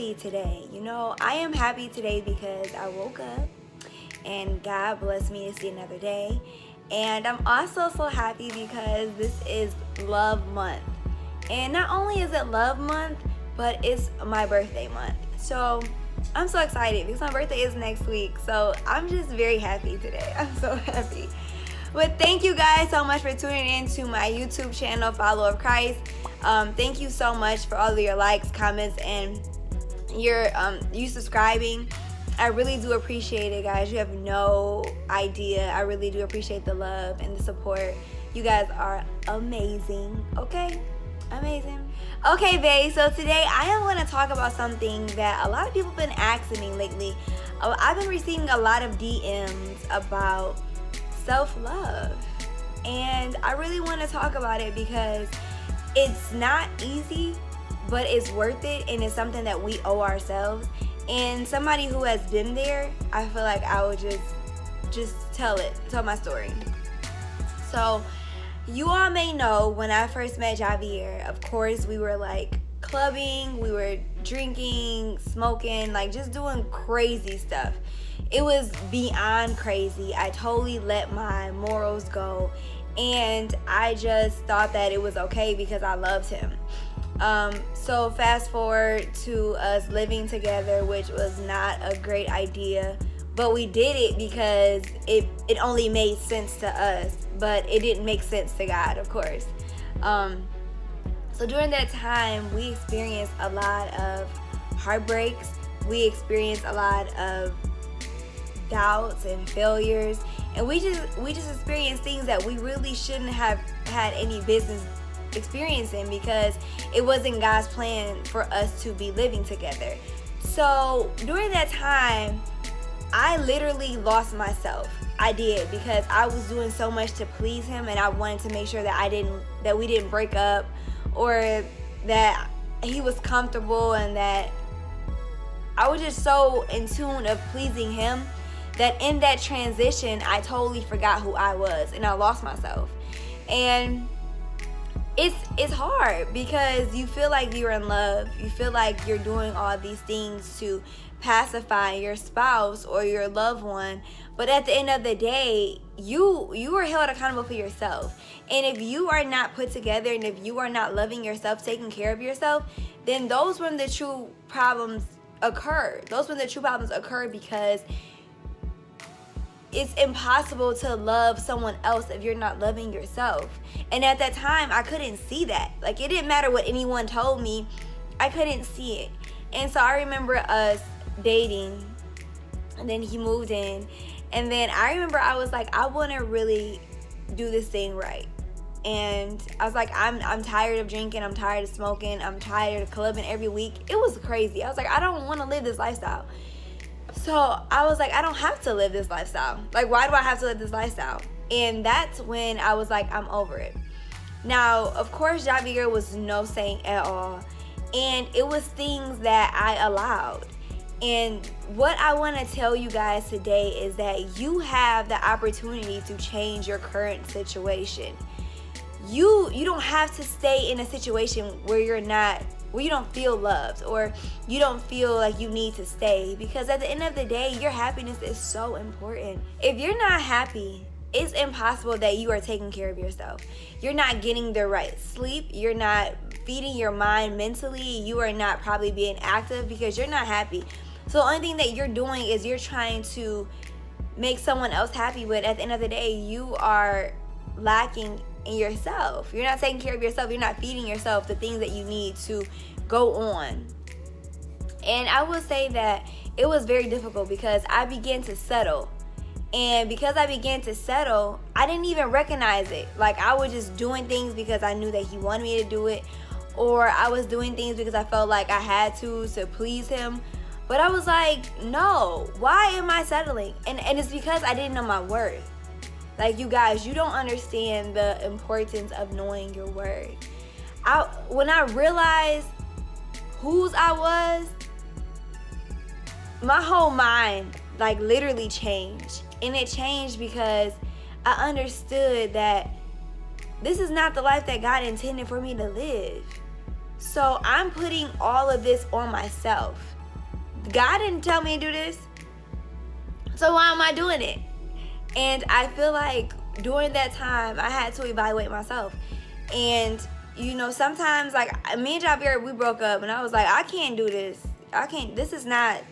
happy today. You know, I am happy today because I woke up and God blessed me to see another day. And I'm also so happy because this is Love Month. And not only is it Love Month, but it's my birthday month. So I'm so excited because my birthday is next week. So I'm just very happy today. I'm so happy. But thank you guys so much for tuning in to my YouTube channel, Follower of Christ. Thank you so much for all of your likes, comments, and you subscribing. I really do appreciate it, guys. You have no idea. I really do appreciate the love and the support. You guys are amazing. Okay? Amazing. Okay, babe. So today I am going to talk about something that a lot of people have been asking me lately. I've been receiving a lot of DMs about self-love. And I really want to talk about it because it's not easy, but it's worth it, and it's something that we owe ourselves. And somebody who has been there, I feel like I would just tell my story. So you all may know when I first met Javier, of course we were like clubbing, we were drinking, smoking, like just doing crazy stuff. It was beyond crazy. I totally let my morals go, and I just thought that it was okay because I loved him. So fast forward to us living together, which was not a great idea, but we did it because it only made sense to us, but it didn't make sense to God, of course. So during that time, we experienced a lot of heartbreaks. We experienced a lot of doubts and failures, and we just experienced things that we really shouldn't have had any business experiencing because it wasn't God's plan for us to be living together. So during that time, I literally lost myself. I did, because I was doing so much to please him, and I wanted to make sure that we didn't break up, or that he was comfortable, and that I was just so in tune of pleasing him that in that transition I totally forgot who I was, and I lost myself. And it's hard because you feel like you're in love, you feel like you're doing all these things to pacify your spouse or your loved one, but at the end of the day, you are held accountable for yourself. And if you are not put together, and if you are not loving yourself, taking care of yourself, then those when the true problems occur. Those when the true problems occur, because it's impossible to love someone else if you're not loving yourself. And at that time, I couldn't see that. Like, it didn't matter what anyone told me, I couldn't see it. And so I remember us dating, and then he moved in, and then I remember I was like, I want to really do this thing right. And I was like, I'm tired of drinking, I'm tired of smoking, I'm tired of clubbing every week. It was crazy. I was like, I don't want to live this lifestyle. So I was like, I don't have to live this lifestyle. Like, why do I have to live this lifestyle? And that's when I was like, I'm over it. Now, of course, Javier was no saint at all. And it was things that I allowed. And what I want to tell you guys today is that you have the opportunity to change your current situation. You don't have to stay in a situation where you don't feel loved, or you don't feel like you need to stay, because at the end of the day, your happiness is so important. If you're not happy, it's impossible that you are taking care of yourself. You're not getting the right sleep. You're not feeding your mind mentally. You are not probably being active because you're not happy. So the only thing that you're doing is you're trying to make someone else happy, but at the end of the day, you are lacking in yourself. You're not taking care of yourself. You're not feeding yourself the things that you need to go on. And I will say that it was very difficult because I began to settle. And because I began to settle, I didn't even recognize it. Like, I was just doing things because I knew that he wanted me to do it, or I was doing things because I felt like I had to please him. But I was like, no, why am I settling? And it's because I didn't know my worth. Like, you guys, you don't understand the importance of knowing your worth. When I realized whose I was, my whole mind, like, literally changed. And it changed because I understood that this is not the life that God intended for me to live. So I'm putting all of this on myself. God didn't tell me to do this, so why am I doing it? And I feel like during that time, I had to evaluate myself. And, you know, sometimes, like, me and Javier, we broke up, and I was like, I can't do this. I can't, this is not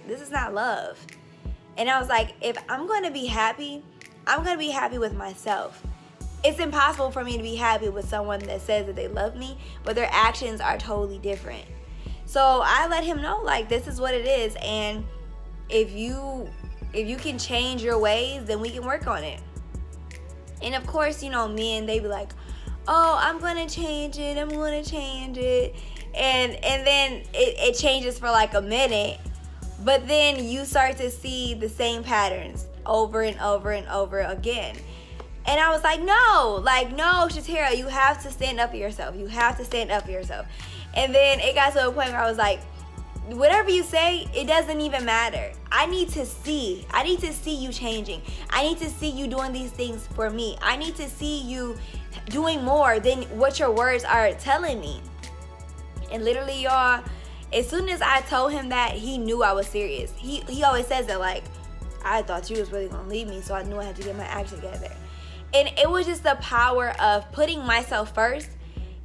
love. And I was like, if I'm going to be happy, I'm going to be happy with myself. It's impossible for me to be happy with someone that says that they love me, but their actions are totally different. So I let him know, like, this is what it is. And if you can change your ways, then we can work on it. And of course, you know, men, they be like, oh, I'm going to change it. I'm going to change it. And then it changes for like a minute. But then you start to see the same patterns over and over and over again. And I was like, no, Shatera, you have to stand up for yourself. You have to stand up for yourself. And then it got to a point where I was like, whatever you say, it doesn't even matter. I need to see you changing. I need to see you doing these things for me. I need to see you doing more than what your words are telling me. And literally, y'all, as soon as I told him that, he knew I was serious. He always says that, like, I thought you was really gonna leave me, so I knew I had to get my act together. And it was just the power of putting myself first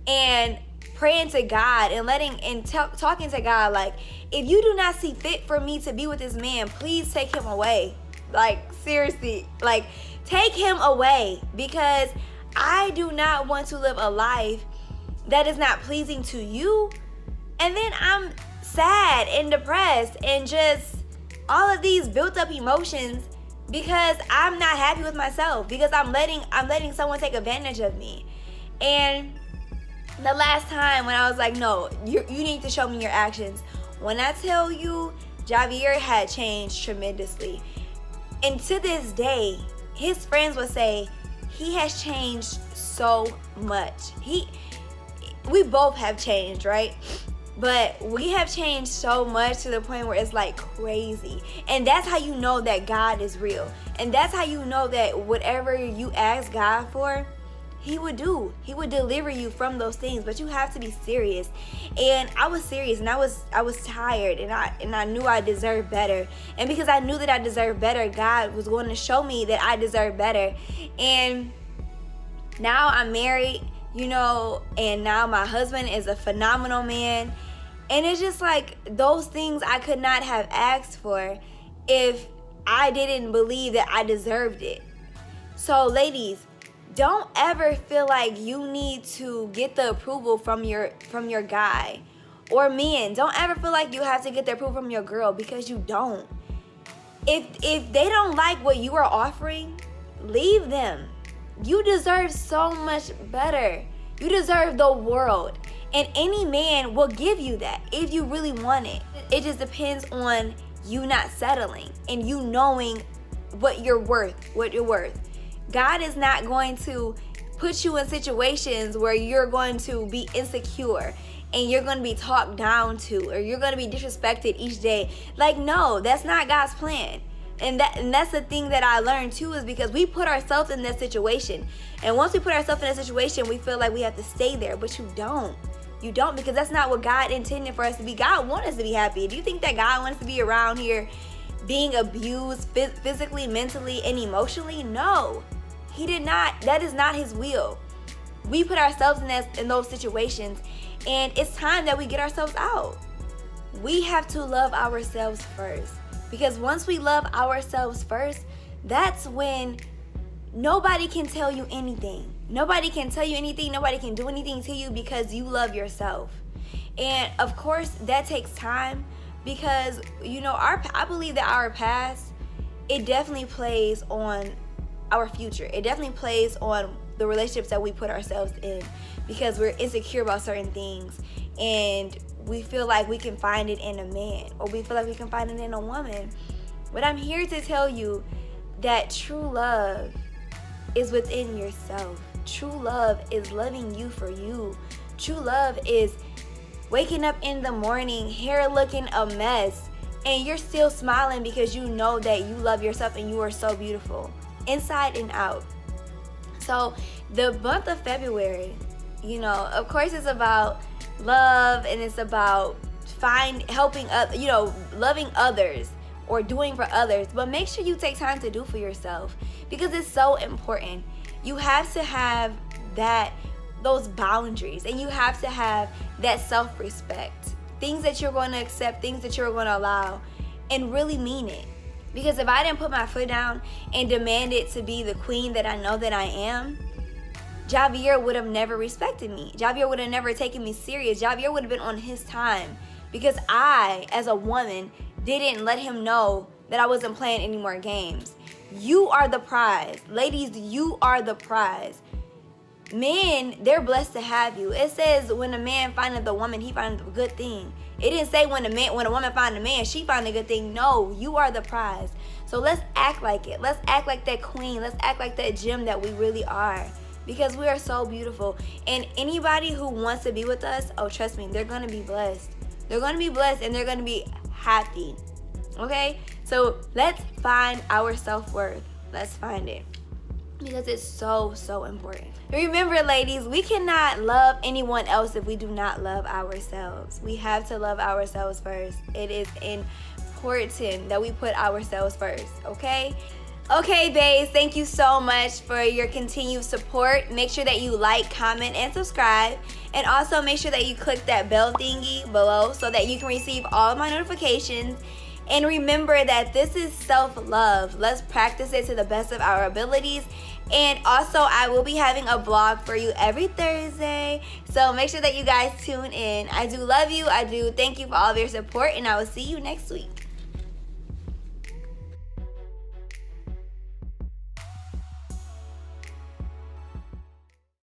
and praying to God and talking to God, like, if you do not see fit for me to be with this man, please take him away. Like, seriously, like, take him away, because I do not want to live a life that is not pleasing to you. And then I'm sad and depressed and just all of these built up emotions because I'm not happy with myself, because I'm letting someone take advantage of me. And the last time when I was like, no, you need to show me your actions. When I tell you, Javier had changed tremendously. And to this day, his friends would say he has changed so much. We both have changed, right? But we have changed so much to the point where it's like crazy. And that's how you know that God is real. And that's how you know that whatever you ask God for, he would do. He would deliver you from those things. But you have to be serious. And I was serious, and I was tired, and I knew I deserved better. And because I knew that I deserved better, God was going to show me that I deserved better. And now I'm married, you know, and now my husband is a phenomenal man. And it's just like those things I could not have asked for if I didn't believe that I deserved it. So ladies, don't ever feel like you need to get the approval from your guy. Or men, don't ever feel like you have to get the approval from your girl, because you don't. If they don't like what you are offering, leave them. You deserve so much better. You deserve the world. And any man will give you that if you really want it. It just depends on you not settling and you knowing what you're worth. God is not going to put you in situations where you're going to be insecure and you're going to be talked down to, or you're going to be disrespected each day. Like, no, that's not God's plan. And that's the thing that I learned too, is because we put ourselves in that situation. And once we put ourselves in that situation, we feel like we have to stay there. But you don't. You don't, because that's not what God intended for us to be. God wants us to be happy. Do you think that God wants us to be around here being abused physically, mentally, and emotionally? No, he did not. That is not his will. We put ourselves in those situations, and it's time that we get ourselves out. We have to love ourselves first, because once we love ourselves first, that's when nobody can tell you anything. Nobody can tell you anything. Nobody can do anything to you, because you love yourself. And of course, that takes time, because, you know, I believe that our past, it definitely plays on our future. It definitely plays on the relationships that we put ourselves in, because we're insecure about certain things, and we feel like we can find it in a man, or we feel like we can find it in a woman. But I'm here to tell you that true love is within yourself. True love is loving you for you. True love is waking up in the morning, hair looking a mess, and you're still smiling because you know that you love yourself and you are so beautiful, inside and out. So the month of February, you know, of course it's about love, and it's about helping loving others or doing for others, but make sure you take time to do for yourself, because it's so important. You have to have those boundaries, and you have to have that self-respect, things that you're going to accept, things that you're going to allow, and really mean it. Because if I didn't put my foot down and demanded to be the queen that I know that I am, Javier would have never respected me. Javier would have never taken me serious. Javier would have been on his time, because I, as a woman, didn't let him know that I wasn't playing any more games. You are the prize. Ladies, you are the prize. Men, they're blessed to have you. It says when a man findeth a woman, he findeth a good thing. It didn't say when a woman find a man, she find a good thing. No, you are the prize. So let's act like it. Let's act like that queen. Let's act like that gem that we really are, because we are so beautiful. And anybody who wants to be with us, oh, trust me, they're going to be blessed. They're going to be blessed, and they're going to be happy. Okay? So let's find our self-worth. Let's find it, because it's so, so important. Remember, ladies, we cannot love anyone else if we do not love ourselves. We have to love ourselves first. It is important that we put ourselves first, okay? Okay, babes, thank you so much for your continued support. Make sure that you like, comment, and subscribe. And also make sure that you click that bell thingy below so that you can receive all of my notifications. And remember that this is self-love. Let's practice it to the best of our abilities. And also, I will be having a vlog for you every Thursday. So make sure that you guys tune in. I do love you. I do thank you for all of your support. And I will see you next week.